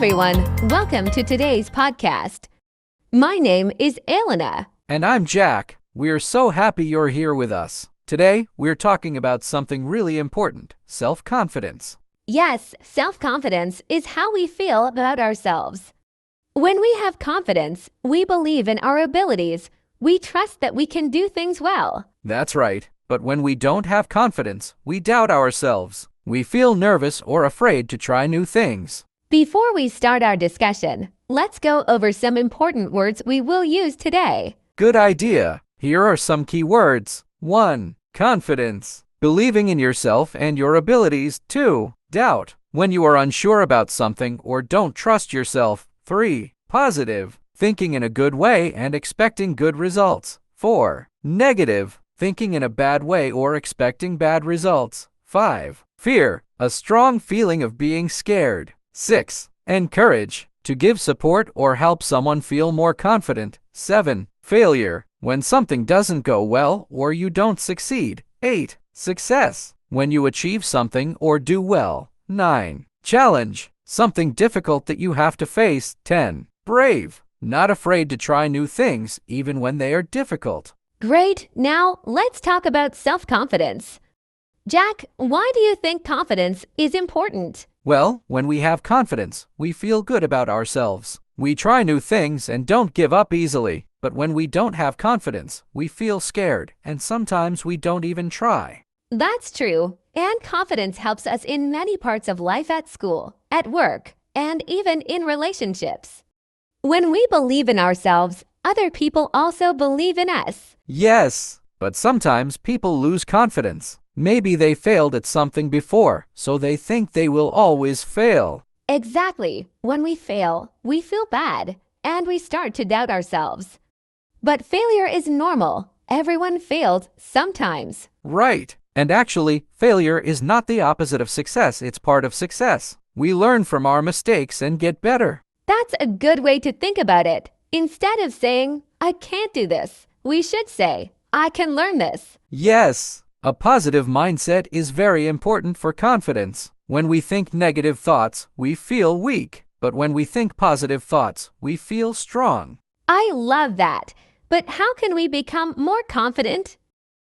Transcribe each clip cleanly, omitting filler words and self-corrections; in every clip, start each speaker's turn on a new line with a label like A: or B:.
A: everyone, welcome to today's podcast. My name is Elena.
B: And I'm Jack. We're so happy you're here with us. Today, we're talking about something really important, self-confidence.
A: Yes, self-confidence is how we feel about ourselves. When we have confidence, we believe in our abilities. We trust that we can do things well.
B: That's right. But when we don't have confidence, we doubt ourselves. We feel nervous or afraid to try new things.
A: Before we start our discussion, let's go over some important words we will use today.
B: Good idea. Here are some key words. 1. Confidence. Believing in yourself and your abilities. 2. Doubt. When you are unsure about something or don't trust yourself. 3. Positive. Thinking in a good way and expecting good results. 4. Negative. Thinking in a bad way or expecting bad results. 5. Fear. A strong feeling of being scared. 6. Encourage. To give support or help someone feel more confident. 7. Failure. When something doesn't go well or you don't succeed. 8. Success. When you achieve something or do well. 9. Challenge. Something difficult that you have to face. 10. Brave. Not afraid to try new things even when they are difficult.
A: Great! Now, let's talk about self-confidence. Jack, why do you think confidence is important?
B: Well, when we have confidence, we feel good about ourselves. We try new things and don't give up easily. But when we don't have confidence, we feel scared, and sometimes we don't even try.
A: That's true. And confidence helps us in many parts of life at school, at work, and even in relationships. When we believe in ourselves, other people also believe in us.
B: Yes, but sometimes people lose confidence. Maybe they failed at something before, so they think they will always fail.
A: Exactly. When we fail, we feel bad, and we start to doubt ourselves. But failure is normal. Everyone fails sometimes.
B: Right. And actually, failure is not the opposite of success. It's part of success. We learn from our mistakes and get better.
A: That's a good way to think about it. Instead of saying, I can't do this, we should say, I can learn this.
B: Yes. A positive mindset is very important for confidence. When we think negative thoughts, we feel weak. But when we think positive thoughts, we feel strong.
A: I love that. But how can we become more confident?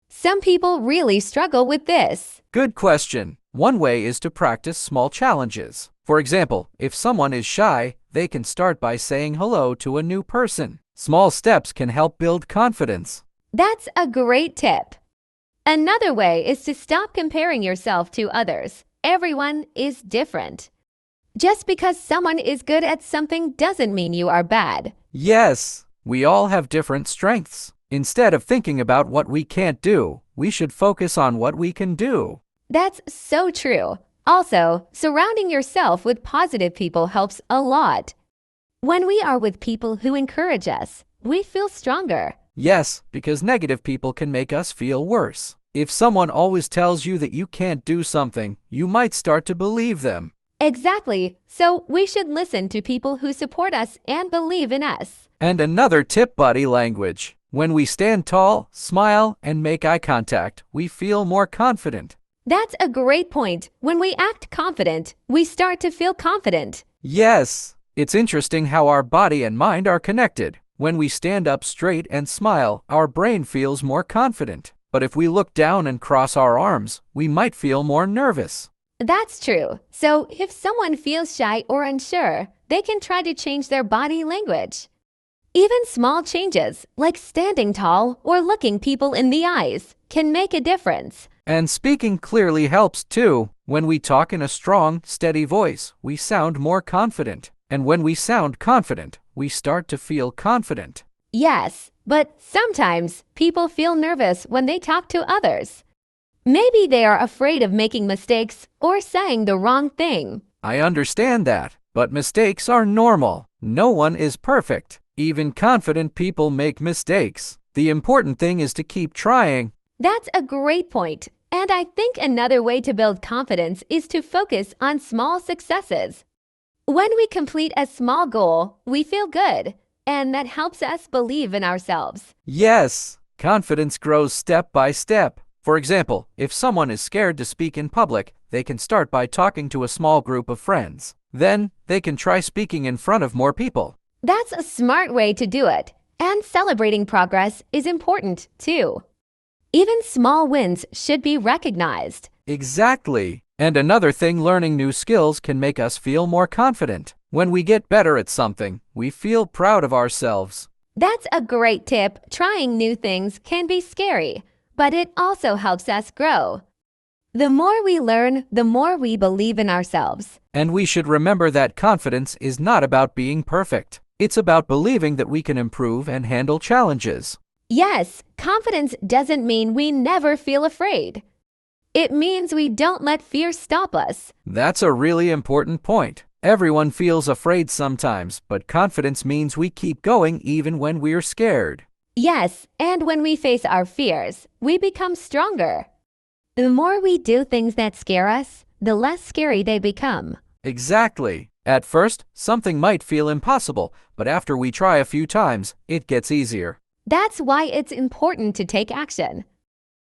A: Some people really struggle with this.
B: Good question. One way is to practice small challenges. For example, if someone is shy, they can start by saying hello to a new person. Small steps can help build confidence.
A: That's a great tip. Another way is to stop comparing yourself to others. Everyone is different. Just because someone is good at something doesn't mean you are bad.
B: Yes, we all have different strengths. Instead of thinking about what we can't do, we should focus on what we can do.
A: That's so true. Also, surrounding yourself with positive people helps a lot. When we are with people who encourage us, we feel stronger.
B: Yes, because negative people can make us feel worse. If someone always tells you that you can't do something, you might start to believe them.
A: Exactly. So we should listen to people who support us and believe in us.
B: And another tip, body language. When we stand tall, smile, and make eye contact, we feel more confident.
A: That's a great point. When we act confident, we start to feel confident.
B: Yes, it's interesting how our body and mind are connected. When we stand up straight and smile, our brain feels more confident. But if we look down and cross our arms, we might feel more nervous.
A: That's true. So if someone feels shy or unsure, they can try to change their body language. Even small changes, like standing tall or looking people in the eyes, can make a difference.
B: And speaking clearly helps too. When we talk in a strong, steady voice, we sound more confident. And when we sound confident, we start to feel confident.
A: Yes, but sometimes people feel nervous when they talk to others. Maybe they are afraid of making mistakes or saying the wrong thing.
B: I understand that, but mistakes are normal. No one is perfect. Even confident people make mistakes. The important thing is to keep trying.
A: That's a great point. And I think another way to build confidence is to focus on small successes. When we complete a small goal, we feel good, and that helps us believe in ourselves.
B: Yes, confidence grows step by step. For example, if someone is scared to speak in public, they can start by talking to a small group of friends. Then, they can try speaking in front of more people.
A: That's a smart way to do it. And celebrating progress is important, too. Even small wins should be recognized.
B: Exactly. And another thing, learning new skills can make us feel more confident. When we get better at something, we feel proud of ourselves.
A: That's a great tip. Trying new things can be scary, but it also helps us grow. The more we learn, the more we believe in ourselves.
B: And we should remember that confidence is not about being perfect. It's about believing that we can improve and handle challenges.
A: Yes, confidence doesn't mean we never feel afraid. It means we don't let fear stop us.
B: That's a really important point. Everyone feels afraid sometimes, but confidence means we keep going even when we're scared.
A: Yes, and when we face our fears, we become stronger. The more we do things that scare us, the less scary they become.
B: Exactly. At first, something might feel impossible, but after we try a few times, it gets easier.
A: That's why it's important to take action.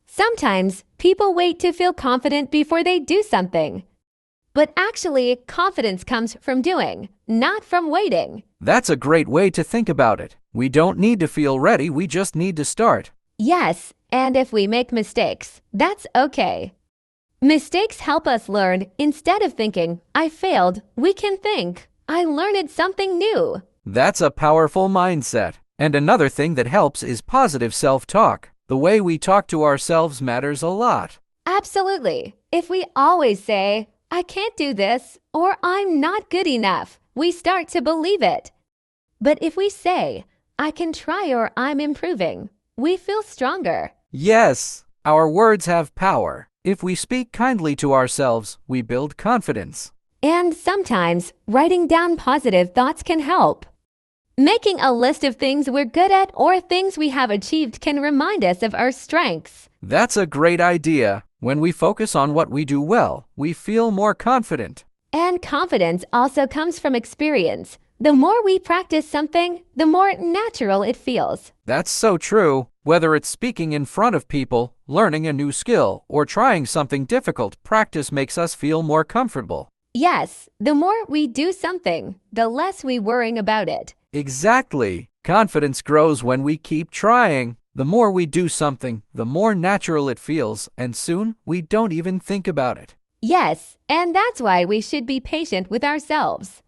A: Sometimes, people wait to feel confident before they do something. But actually, confidence comes from doing, not from waiting.
B: That's a great way to think about it. We don't need to feel ready, we just need to start.
A: Yes, and if we make mistakes, that's okay. Mistakes help us learn. Instead of thinking, I failed, we can think, I learned something new.
B: That's a powerful mindset. And another thing that helps is positive self-talk. The way we talk to ourselves matters a lot.
A: Absolutely. If we always say, I can't do this, or I'm not good enough, we start to believe it. But if we say, I can try or I'm improving, we feel stronger.
B: Yes, our words have power. If we speak kindly to ourselves, we build confidence.
A: And sometimes, writing down positive thoughts can help. Making a list of things we're good at or things we have achieved can remind us of our strengths.
B: That's a great idea. When we focus on what we do well, we feel more confident.
A: And confidence also comes from experience. The more we practice something, the more natural it feels.
B: That's so true. Whether it's speaking in front of people, learning a new skill, or trying something difficult, practice makes us feel more comfortable.
A: Yes, the more we do something, the less we worry about it.
B: Exactly. Confidence grows when we keep trying. The more we do something, the more natural it feels, and soon we don't even think about it.
A: Yes, and that's why we should be patient with ourselves.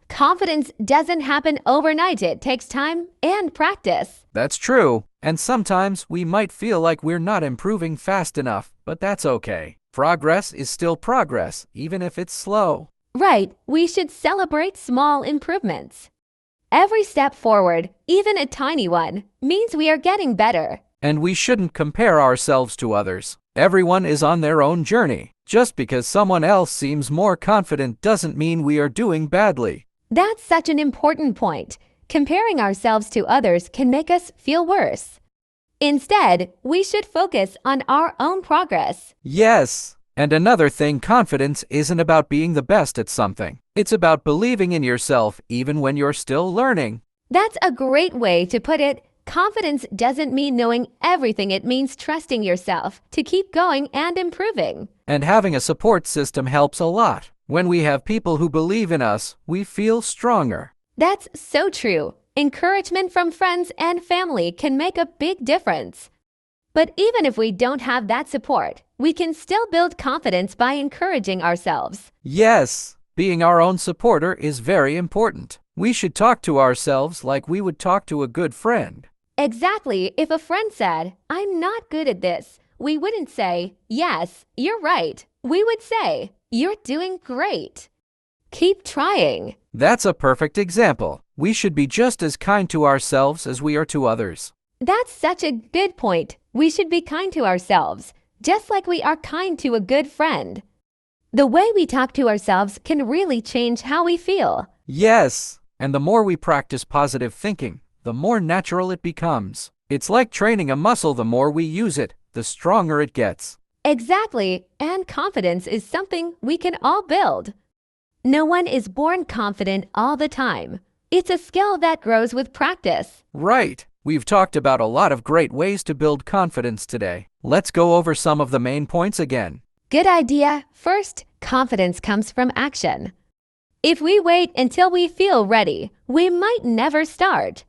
A: Confidence doesn't happen overnight. It takes time and practice.
B: That's true. And sometimes we might feel like we're not improving fast enough, but that's okay. Progress is still progress, even if it's slow.
A: Right, we should celebrate small improvements. Every step forward, even a tiny one, means we are getting better.
B: And we shouldn't compare ourselves to others. Everyone is on their own journey. Just because someone else seems more confident doesn't mean we are doing badly.
A: That's such an important point. Comparing ourselves to others can make us feel worse. Instead, we should focus on our own progress.
B: Yes. And another thing, confidence isn't about being the best at something. It's about believing in yourself even when you're still learning.
A: That's a great way to put it. Confidence doesn't mean knowing everything. It means trusting yourself to keep going and improving.
B: And having a support system helps a lot. When we have people who believe in us, we feel stronger.
A: That's so true. Encouragement from friends and family can make a big difference. But even if we don't have that support, we can still build confidence by encouraging ourselves.
B: Yes, being our own supporter is very important. We should talk to ourselves like we would talk to a good friend.
A: Exactly. If a friend said, I'm not good at this, we wouldn't say, yes, you're right. We would say, you're doing great. Keep trying.
B: That's a perfect example. We should be just as kind to ourselves as we are to others.
A: That's such a good point. We should be kind to ourselves, just like we are kind to a good friend. The way we talk to ourselves can really change how we feel.
B: Yes, and the more we practice positive thinking, the more natural it becomes. It's like training a muscle. The more we use it, the stronger it gets.
A: Exactly, and confidence is something we can all build. No one is born confident all the time. It's a skill that grows with practice.
B: Right. We've talked about a lot of great ways to build confidence today. Let's go over some of the main points again.
A: Good idea. First, confidence comes from action. If we wait until we feel ready, we might never start.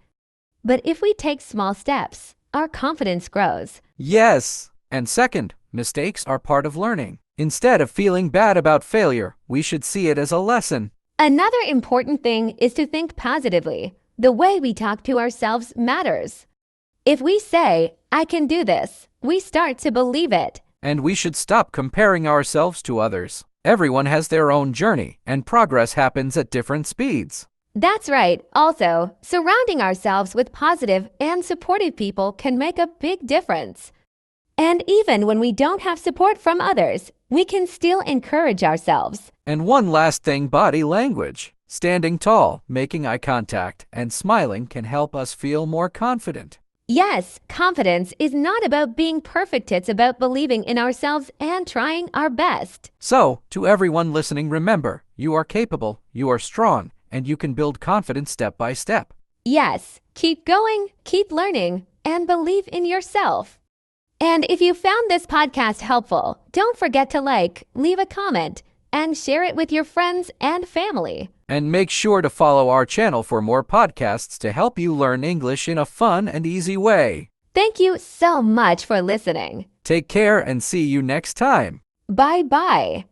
A: But if we take small steps, our confidence grows.
B: Yes. And second, mistakes are part of learning. Instead of feeling bad about failure, we should see it as a lesson.
A: Another important thing is to think positively. The way we talk to ourselves matters. If we say, "I can do this," we start to believe it.
B: And we should stop comparing ourselves to others. Everyone has their own journey, and progress happens at different speeds.
A: That's right. Also, surrounding ourselves with positive and supportive people can make a big difference. And even when we don't have support from others, we can still encourage ourselves.
B: And one last thing, body language. Standing tall, making eye contact, and smiling can help us feel more confident.
A: Yes, confidence is not about being perfect. It's about believing in ourselves and trying our best.
B: So, to everyone listening, remember, you are capable, you are strong, and you can build confidence step by step.
A: Yes, keep going, keep learning, and believe in yourself. And if you found this podcast helpful, don't forget to like, leave a comment, and share it with your friends and family.
B: And make sure to follow our channel for more podcasts to help you learn English in a fun and easy way.
A: Thank you so much for listening.
B: Take care and see you next time.
A: Bye-bye.